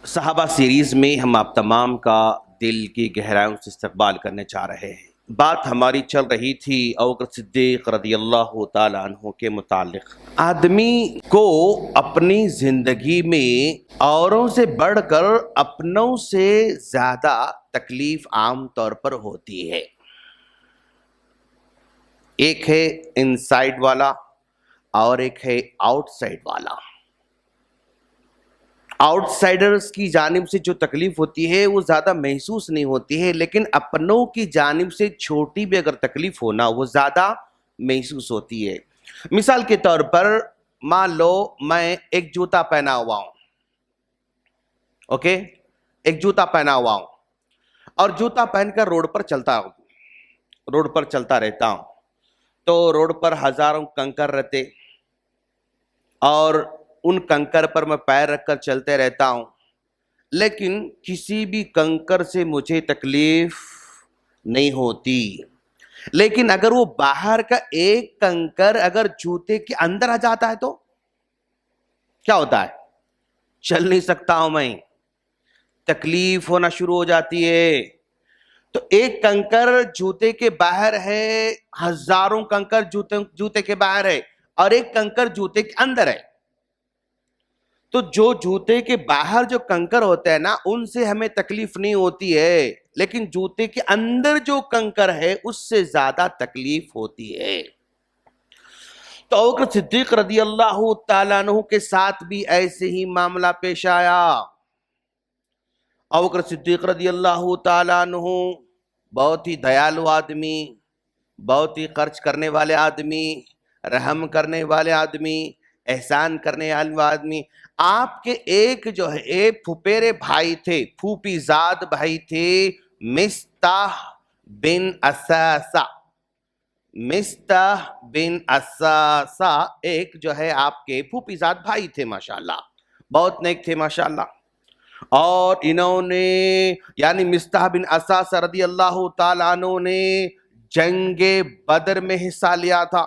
صحابہ سیریز میں ہم آپ تمام کا دل کی گہرائیوں سے استقبال کرنے چاہ رہے ہیں۔ بات ہماری چل رہی تھی ابوبکر صدیق رضی اللہ تعالیٰ عنہ کے متعلق۔ آدمی کو اپنی زندگی میں اوروں سے بڑھ کر اپنوں سے زیادہ تکلیف عام طور پر ہوتی ہے۔ ایک ہے انسائیڈ والا اور ایک ہے آؤٹ سائڈ والا۔ آؤٹ سائڈرز کی جانب سے جو تکلیف ہوتی ہے وہ زیادہ محسوس نہیں ہوتی ہے، لیکن اپنوں کی جانب سے چھوٹی بھی اگر تکلیف ہونا وہ زیادہ محسوس ہوتی ہے۔ مثال کے طور پر مان لو میں ایک جوتا پہنا ہوا ہوں، اوکے، ایک جوتا پہنا ہوا ہوں اور جوتا پہن کر روڈ پر چلتا رہتا ہوں، تو روڈ پر ہزاروں کنکر رہتے اور ان کنکر پر میں پیر رکھ کر چلتے رہتا ہوں، لیکن کسی بھی کنکر سے مجھے تکلیف نہیں ہوتی۔ لیکن اگر وہ باہر کا ایک کنکر اگر جوتے کے اندر آ جاتا ہے تو کیا ہوتا ہے؟ چل نہیں سکتا ہوں میں، تکلیف ہونا شروع ہو جاتی ہے۔ تو ایک کنکر جوتے کے باہر ہے، ہزاروں کنکر جوتے کے باہر ہے، اور ایک کنکر جوتے کے اندر ہے۔ تو جو جوتے کے باہر جو کنکر ہوتے ہیں نا، ان سے ہمیں تکلیف نہیں ہوتی ہے، لیکن جوتے کے اندر جو کنکر ہے اس سے زیادہ تکلیف ہوتی ہے۔ تو ابوبکر صدیق رضی اللہ تعالیٰ عنہ کے ساتھ بھی ایسے ہی معاملہ پیش آیا۔ ابوبکر صدیق رضی اللہ تعالیٰ عنہ بہت ہی دیالو آدمی، بہت ہی خرچ کرنے والے آدمی، رحم کرنے والے آدمی، احسان کرنے والے آدمی۔ آپ کے ایک جو ہے پھپیرے بھائی تھے، پھوپھی زاد بھائی تھے، مستح بن اساسہ۔ مستح بن اساسہ ایک جو ہے آپ کے پھوپھی زاد بھائی تھے، ماشاءاللہ بہت نیک تھے ماشاءاللہ۔ اور انہوں نے یعنی مستح بن اساسہ رضی اللہ تعالیٰ عنہ نے جنگ بدر میں حصہ لیا تھا،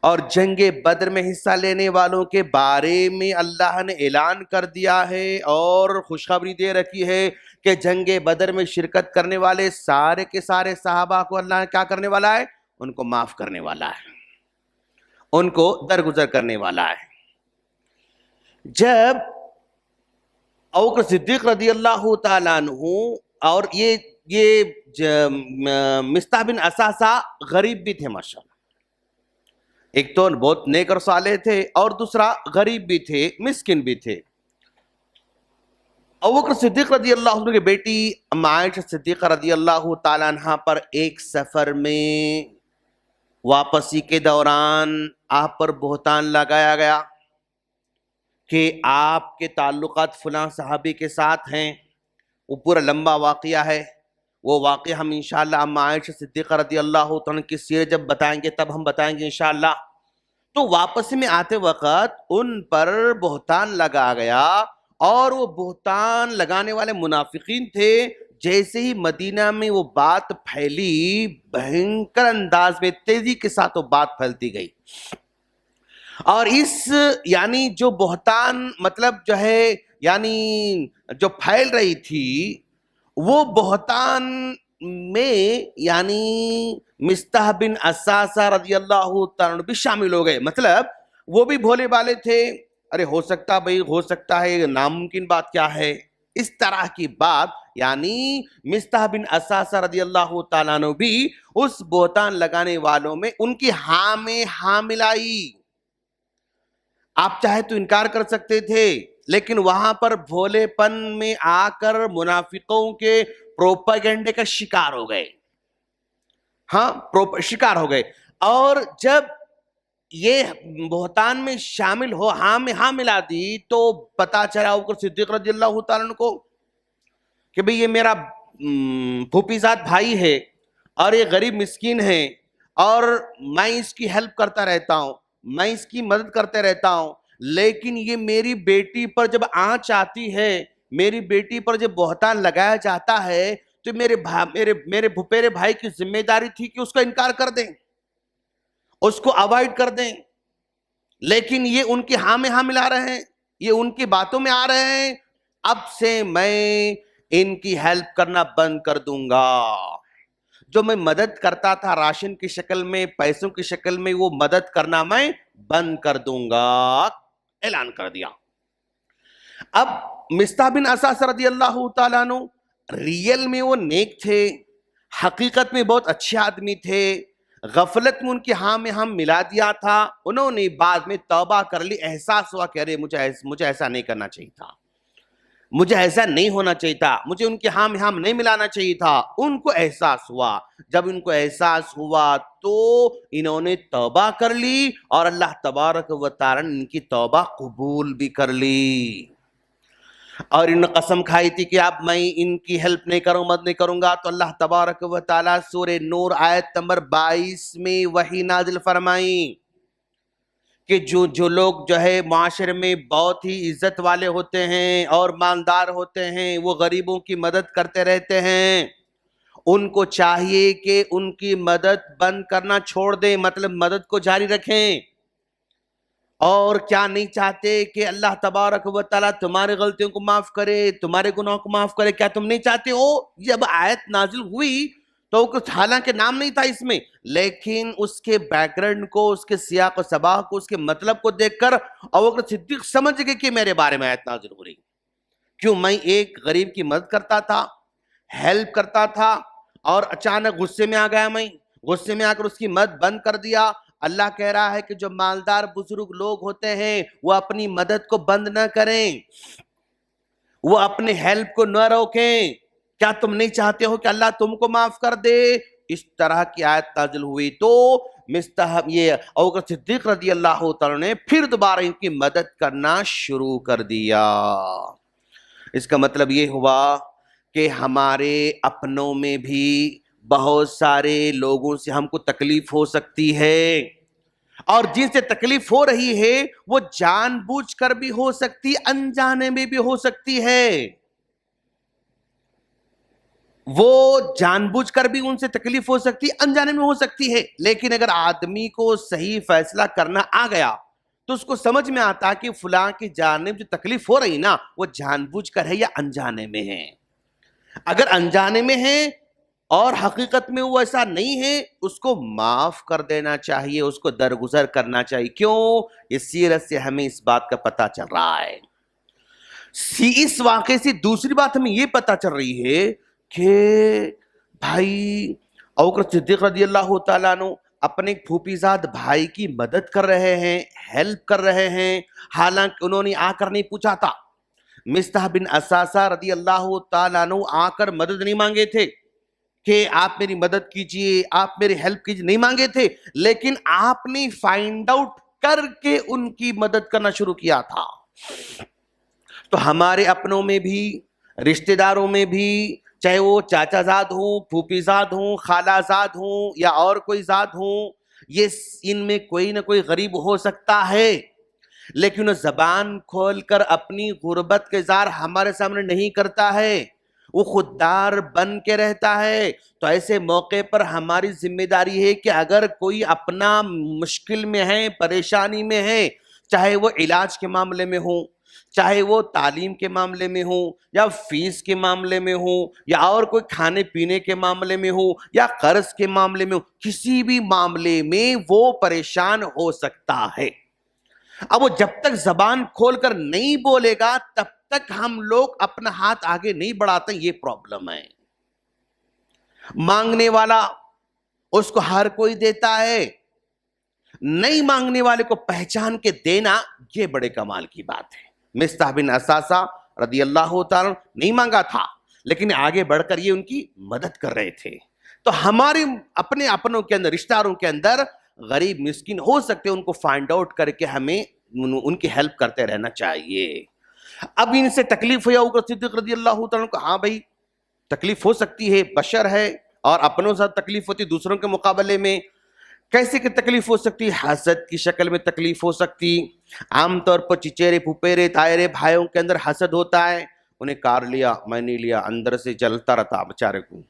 اور جنگ بدر میں حصہ لینے والوں کے بارے میں اللہ نے اعلان کر دیا ہے اور خوشخبری دے رکھی ہے کہ جنگ بدر میں شرکت کرنے والے سارے کے سارے صحابہ کو اللہ نے کیا کرنے والا ہے؟ ان کو معاف کرنے والا ہے، ان کو درگزر کرنے والا ہے۔ جب ابوبکر صدیق رضی اللہ تعالیٰ عنہ اور یہ مستح بن اساسہ غریب بھی تھے ماشاءاللہ، ایک تو بہت نیک اور صالح تھے اور دوسرا غریب بھی تھے، مسکن بھی تھے۔ ابوبکر صدیق رضی اللہ عنہ کی بیٹی ام عائشہ صدیقہ رضی اللہ تعالیٰ عنہ پر ایک سفر میں واپسی کے دوران آپ پر بہتان لگایا گیا کہ آپ کے تعلقات فلاں صحابی کے ساتھ ہیں۔ وہ پورا لمبا واقعہ ہے، وہ واقعہ ہم انشاءاللہ ام عائشہ صدیقہ رضی اللہ تعالیٰ کی سیرت جب بتائیں گے تب ہم بتائیں گے انشاءاللہ۔ تو واپس میں آتے وقت ان پر بہتان لگا گیا، اور وہ بہتان لگانے والے منافقین تھے۔ جیسے ہی مدینہ میں وہ بات پھیلی، بھینکر انداز میں تیزی کے ساتھ وہ بات پھیلتی گئی، اور اس یعنی جو بہتان مطلب جو ہے یعنی جو پھیل رہی تھی، وہ بہتان میں یعنی مستح بن اساسہ رضی اللہ تعالیٰ بھی شامل ہو گئے۔ مطلب وہ بھی بھولے بالے تھے، ارے ہو سکتا بھائی، ہو سکتا ہے، ناممکن بات کیا ہے، اس طرح کی بات یعنی مستح بن اساسہ رضی اللہ تعالیٰ عنہ بھی اس بہتان لگانے والوں میں ان کی ہاں میں ہاں ملائی۔ آپ چاہے تو انکار کر سکتے تھے، لیکن وہاں پر بھولے پن میں آ کر منافقوں کے پروپیگنڈے کا شکار ہو گئے، ہاں شکار ہو گئے۔ اور جب یہ بہتان میں شامل ہو، ہاں میں ہاں ملا دی، تو پتا چلا ابوبکر صدیق رضی اللہ تعالیٰ عنہ کو کہ بھئی یہ میرا پھوپھی زاد بھائی ہے اور یہ غریب مسکین ہے، اور میں اس کی ہیلپ کرتا رہتا ہوں، میں اس کی مدد کرتے رہتا ہوں، لیکن یہ میری بیٹی پر جب آنچ آتی ہے، میری بیٹی پر جب بہتان لگایا جاتا ہے، تو میرے بھپیرے بھائی کی ذمہ داری تھی کہ اس کا انکار کر دیں، اس کو اوائڈ کر دیں، لیکن یہ ان کی ہاں میں ہاں ملا رہے ہیں، یہ ان کی باتوں میں آ رہے ہیں، اب سے میں ان کی ہیلپ کرنا بند کر دوں گا. جو میں مدد کرتا تھا راشن کی شکل میں، پیسوں کی شکل میں، وہ مدد کرنا میں بند کر دوں گا. اعلان کر دیا. اب مصطح بن اساس رضی اللہ تعالیٰ عنہ ریئل میں وہ نیک تھے، حقیقت میں بہت اچھے آدمی تھے. غفلت میں ان کی ہاں میں ہم ملا دیا تھا. انہوں نے بعد میں توبہ کر لی. احساس ہوا کہ ارے مجھے ایسا نہیں کرنا چاہیے تھا، مجھے ایسا نہیں ہونا چاہیے تھا، مجھے ان کے ہاں میں ہم نہیں ملانا چاہیے تھا. ان کو احساس ہوا. جب ان کو احساس ہوا تو انہوں نے توبہ کر لی اور اللہ تبارک و تعالی نے ان کی توبہ قبول بھی کر لی. اور انہوں نے قسم کھائی تھی کہ اب میں ان کی ہیلپ نہیں کروں، مدد نہیں کروں گا. تو اللہ تبارک و تعالی سورہ نور آیت نمبر 22 میں وحی نازل فرمائی کہ جو لوگ جو ہے معاشرے میں بہت ہی عزت والے ہوتے ہیں اور مالدار ہوتے ہیں، وہ غریبوں کی مدد کرتے رہتے ہیں. ان کو چاہیے کہ ان کی مدد بند کرنا چھوڑ دیں، مطلب مدد کو جاری رکھیں. اور کیا نہیں چاہتے کہ اللہ تبارک و تعالیٰ تمہاری غلطیوں کو معاف کرے، تمہارے گناہوں کو معاف کرے؟ کیا تم نہیں چاہتے ہو؟ جب آیت نازل ہوئی تو کچھ حالانکہ نام نہیں تھا اس میں، لیکن اس کے بیک گراؤنڈ کو، اس کے سیاق و سباق کو، اس کے مطلب کو دیکھ کر ابوبکر صدیق سمجھ گئے کہ میرے بارے میں آیت نازل ہو رہی. کیوں؟ میں ایک غریب کی مدد کرتا تھا، ہیلپ کرتا تھا، اور اچانک غصے میں آ گیا. میں غصے میں آ کر اس کی مدد بند کر دیا. اللہ کہہ رہا ہے کہ جو مالدار بزرگ لوگ ہوتے ہیں وہ اپنی مدد کو بند نہ کریں، وہ اپنے ہیلپ کو نہ روکیں. کیا تم نہیں چاہتے ہو کہ اللہ تم کو معاف کر دے؟ اس طرح کی آیت نازل ہوئی تو یہ ابوبکر صدیق رضی اللہ تعالیٰ نے پھر دوبارہ ان کی مدد کرنا شروع کر دیا. اس کا مطلب یہ ہوا کہ ہمارے اپنوں میں بھی بہت سارے لوگوں سے ہم کو تکلیف ہو سکتی ہے، اور جن سے تکلیف ہو رہی ہے وہ جان بوجھ کر بھی ہو سکتی، انجانے میں بھی ہو سکتی ہے. وہ جان بوجھ کر بھی ان سے تکلیف ہو سکتی، انجانے میں ہو سکتی ہے. لیکن اگر آدمی کو صحیح فیصلہ کرنا آ گیا تو اس کو سمجھ میں آتا کہ فلاں کی جانب جو تکلیف ہو رہی نا وہ جان بوجھ کر ہے یا انجانے میں ہے. اگر انجانے میں ہے اور حقیقت میں وہ ایسا نہیں ہے، اس کو معاف کر دینا چاہیے، اس کو درگزر کرنا چاہیے. کیوں؟ اس سیرت سے ہمیں اس بات کا پتہ چل رہا ہے. اس واقعے سے دوسری بات ہمیں یہ پتہ چل رہی ہے کہ بھائی ابوبکر صدیق رضی اللہ تعالیٰ عنہ اپنے پھوپھی زاد بھائی کی مدد کر رہے ہیں، ہیلپ کر رہے ہیں، حالانکہ انہوں نے آ کر نہیں پوچھا تھا. مصطح بن اساسہ رضی اللہ تعالیٰ عنہ آ کر مدد نہیں مانگے تھے کہ آپ میری مدد کیجئے، آپ میری ہیلپ کیجئے، نہیں مانگے تھے. لیکن آپ نے فائنڈ آؤٹ کر کے ان کی مدد کرنا شروع کیا تھا. تو ہمارے اپنوں میں بھی، رشتہ داروں میں بھی، چاہے وہ چاچا زاد ہوں، پھوپھی زاد ہوں، خالہ زاد ہوں یا اور کوئی زاد ہوں، یہ ان میں کوئی نہ کوئی غریب ہو سکتا ہے، لیکن وہ زبان کھول کر اپنی غربت کا اظہار ہمارے سامنے نہیں کرتا ہے، وہ خوددار بن کے رہتا ہے. تو ایسے موقع پر ہماری ذمہ داری ہے کہ اگر کوئی اپنا مشکل میں ہے، پریشانی میں ہے، چاہے وہ علاج کے معاملے میں ہوں، چاہے وہ تعلیم کے معاملے میں ہوں، یا فیس کے معاملے میں ہوں، یا اور کوئی کھانے پینے کے معاملے میں ہوں، یا قرض کے معاملے میں ہوں، کسی بھی معاملے میں وہ پریشان ہو سکتا ہے. اب وہ جب تک زبان کھول کر نہیں بولے گا تب تک ہم لوگ اپنا ہاتھ آگے نہیں بڑھاتے. یہ پرابلم ہے. مانگنے والا اس کو ہر کوئی دیتا ہے، نہیں مانگنے والے کو پہچان کے دینا یہ بڑے کمال کی بات ہے. مصطح بن اساسہ رضی اللہ تعالیٰ نہیں مانگا تھا، لیکن آگے بڑھ کر یہ ان کی مدد کر رہے تھے. تو ہمارے اپنے اپنوں کے اندر، رشتہ داروں کے اندر غریب مسکین ہو سکتے، ان کو فائنڈ آؤٹ کر کے ہمیں ان کی ہیلپ کرتے رہنا چاہیے. اب ان سے تکلیف ہوئی ابوبکر صدیق رضی اللہ تعالیٰ کو، ہاں بھائی تکلیف ہو سکتی ہے، بشر ہے، اور اپنوں سے تکلیف ہوتی دوسروں کے مقابلے میں. کیسے کہ تکلیف ہو سکتی؟ حسد کی شکل میں تکلیف ہو سکتی. عام طور پر چچیرے پھپھیرے تائرے بھائیوں کے اندر حسد ہوتا ہے. انہیں کار لیا، میں نہیں لیا، اندر سے جلتا رہتا بیچارے کو.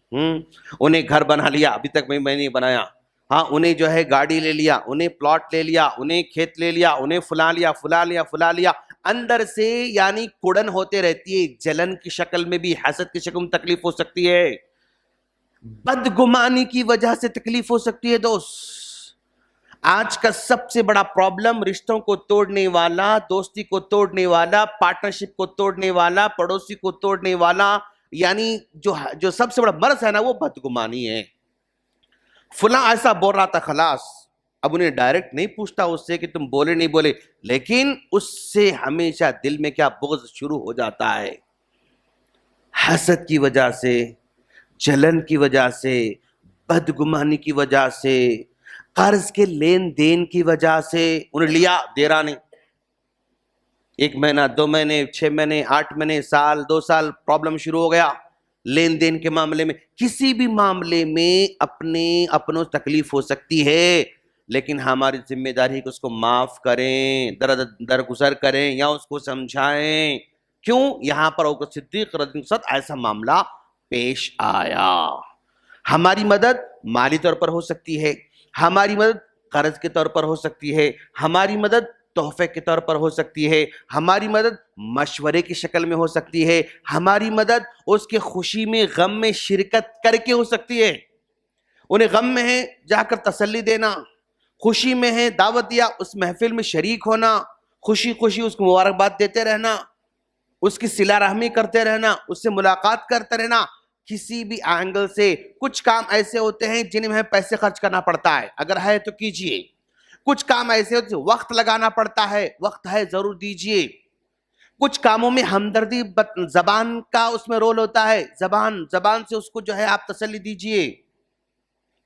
انہیں گھر بنا لیا، ابھی تک میں نہیں بنایا. ہاں انہیں جو ہے گاڑی لے لیا، انہیں پلاٹ لے لیا، انہیں کھیت لے لیا، انہیں فلاں لیا، اندر سے یعنی کڑن ہوتے رہتی ہے، جلن کی شکل میں بھی، حسد کی شکل میں تکلیف ہو سکتی ہے، بدگمانی کی وجہ سے تکلیف ہو سکتی ہے۔ دوست آج کا سب سے بڑا پرابلم رشتوں کو توڑنے والا، دوستی کو توڑنے والا، پارٹنرشپ کو توڑنے والا، پڑوسی کو توڑنے والا، یعنی جو سب سے بڑا مرض ہے نا وہ بدگمانی ہے۔ فلاں ایسا بول رہا تھا، خلاص اب انہیں ڈائریکٹ نہیں پوچھتا اس سے کہ تم بولے نہیں بولے، لیکن اس سے ہمیشہ دل میں کیا بغض شروع ہو جاتا ہے، حسد کی وجہ سے، جلن کی وجہ سے، بدگمانی کی وجہ سے، قرض کے لین دین کی وجہ سے، انہیں لیا دے رہا نہیں، 1 مہینہ 2 مہینے 6 مہینے 8 مہینے سال 2 سال پرابلم شروع ہو گیا لین دین کے معاملے میں۔ کسی بھی معاملے میں اپنوں تکلیف ہو سکتی ہے، لیکن ہماری ذمہ داری ہے کہ اس کو معاف کریں، درگزر کریں یا اس کو سمجھائیں۔ کیوں؟ یہاں پر ابو بکر صدیق رضی اللہ عنہ ایسا معاملہ پیش آیا۔ ہماری مدد مالی طور پر ہو سکتی ہے، ہماری مدد قرض کے طور پر ہو سکتی ہے، ہماری مدد تحفے کے طور پر ہو سکتی ہے، ہماری مدد مشورے کی شکل میں ہو سکتی ہے، ہماری مدد اس کے خوشی میں غم میں شرکت کر کے ہو سکتی ہے۔ انہیں غم میں ہے جا کر تسلی دینا، خوشی میں ہے دعوت دیا اس محفل میں شریک ہونا، خوشی خوشی اس کو مبارکباد دیتے رہنا، اس کی صلہ رحمی کرتے رہنا، اس سے ملاقات کرتے رہنا۔ کسی بھی اینگل سے کچھ کام ایسے ہوتے ہیں جن میں پیسے خرچ کرنا پڑتا ہے، اگر ہے تو کیجئے۔ کچھ کام ایسے ہوتے ہیں وقت لگانا پڑتا ہے، وقت ہے ضرور دیجئے۔ کچھ کاموں میں ہمدردی زبان کا اس میں رول ہوتا ہے، زبان سے اس کو جو ہے آپ تسلی دیجئے۔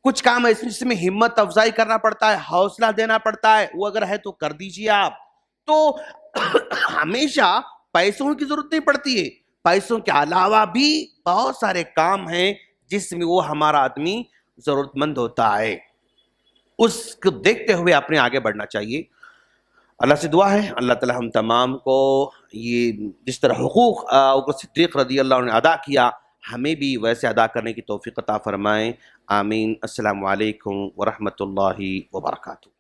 کچھ کام ایسے جس میں ہمت افزائی کرنا پڑتا ہے، حوصلہ دینا پڑتا ہے، وہ اگر ہے تو کر دیجئے آپ۔ تو ہمیشہ پیسوں کی ضرورت نہیں پڑتی ہے، پیسوں کے علاوہ بھی بہت سارے کام ہیں جس میں وہ ہمارا آدمی ضرورت مند ہوتا ہے، اس کو دیکھتے ہوئے اپنے آگے بڑھنا چاہیے۔ اللہ سے دعا ہے اللہ تعالی ہم تمام کو یہ جس طرح حقوق ابو بکر صدیق رضی اللہ عنہ نے ادا کیا، ہمیں بھی ویسے ادا کرنے کی توفیق عطا فرمائیں۔ آمین۔ السلام علیکم ورحمۃ اللہ وبرکاتہ۔